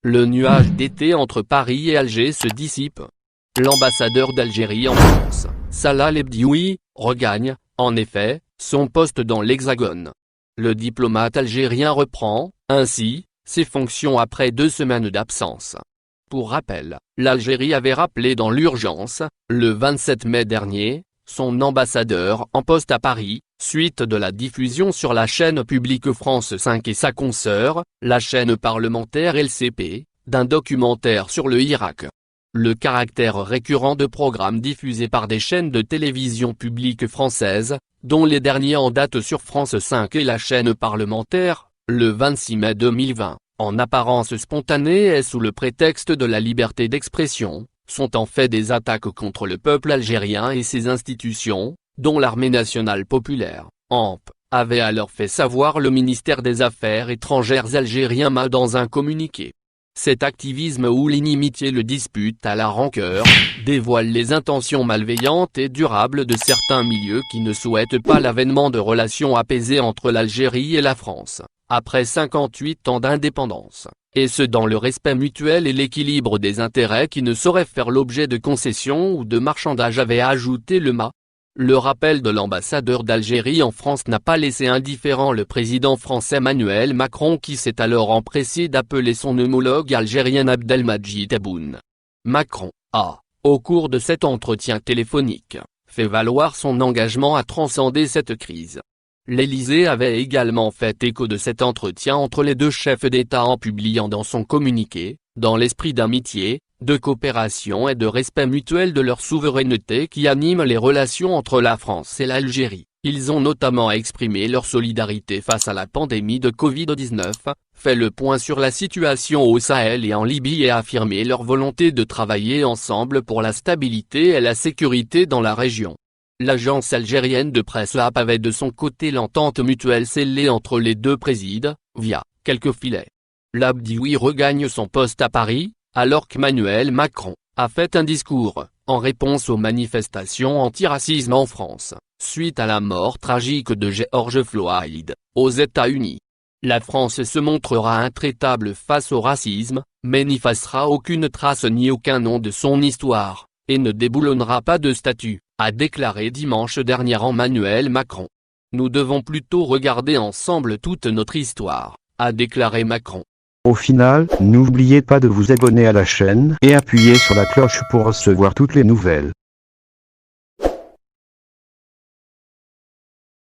Le nuage d'été entre Paris et Alger se dissipe. L'ambassadeur d'Algérie en France, Salah Lebdioui, regagne, en effet, son poste dans l'Hexagone. Le diplomate algérien reprend, ainsi, ses fonctions après 2 semaines d'absence. Pour rappel, l'Algérie avait rappelé dans l'urgence, le 27 mai dernier, son ambassadeur en poste à Paris, suite de la diffusion sur la chaîne publique France 5 et sa consoeur, la chaîne parlementaire LCP, d'un documentaire sur le Irak. Le caractère récurrent de programmes diffusés par des chaînes de télévision publiques françaises, dont les derniers en date sur France 5 et la chaîne parlementaire, le 26 mai 2020, en apparence spontanée et sous le prétexte de la liberté d'expression, sont en fait des attaques contre le peuple algérien et ses institutions, dont l'Armée nationale populaire, ANP, avait alors fait savoir le ministère des Affaires étrangères algérien dans un communiqué. Cet activisme où l'inimitié le dispute à la rancœur, dévoile les intentions malveillantes et durables de certains milieux qui ne souhaitent pas l'avènement de relations apaisées entre l'Algérie et la France, après 58 ans d'indépendance, et ce dans le respect mutuel et l'équilibre des intérêts qui ne sauraient faire l'objet de concessions ou de marchandage, avait ajouté le MA. Le rappel de l'ambassadeur d'Algérie en France n'a pas laissé indifférent le président français Emmanuel Macron qui s'est alors empressé d'appeler son homologue algérien Abdelmadjid Tebboune. Macron a, au cours de cet entretien téléphonique, fait valoir son engagement à transcender cette crise. L'Élysée avait également fait écho de cet entretien entre les deux chefs d'État en publiant dans son communiqué, dans l'esprit d'amitié, de coopération et de respect mutuel de leur souveraineté qui anime les relations entre la France et l'Algérie. Ils ont notamment exprimé leur solidarité face à la pandémie de Covid-19, fait le point sur la situation au Sahel et en Libye et affirmé leur volonté de travailler ensemble pour la stabilité et la sécurité dans la région. L'agence algérienne de presse LAP avait de son côté l'entente mutuelle scellée entre les deux présides, via quelques filets. Lebdioui regagne son poste à Paris, alors qu'Emmanuel Macron a fait un discours, en réponse aux manifestations anti-racisme en France, suite à la mort tragique de George Floyd, aux États-Unis. La France se montrera intraitable face au racisme, mais n'effacera aucune trace ni aucun nom de son histoire, et ne déboulonnera pas de statut, a déclaré dimanche dernier Emmanuel Macron. Nous devons plutôt regarder ensemble toute notre histoire, a déclaré Macron. Au final, n'oubliez pas de vous abonner à la chaîne et appuyer sur la cloche pour recevoir toutes les nouvelles.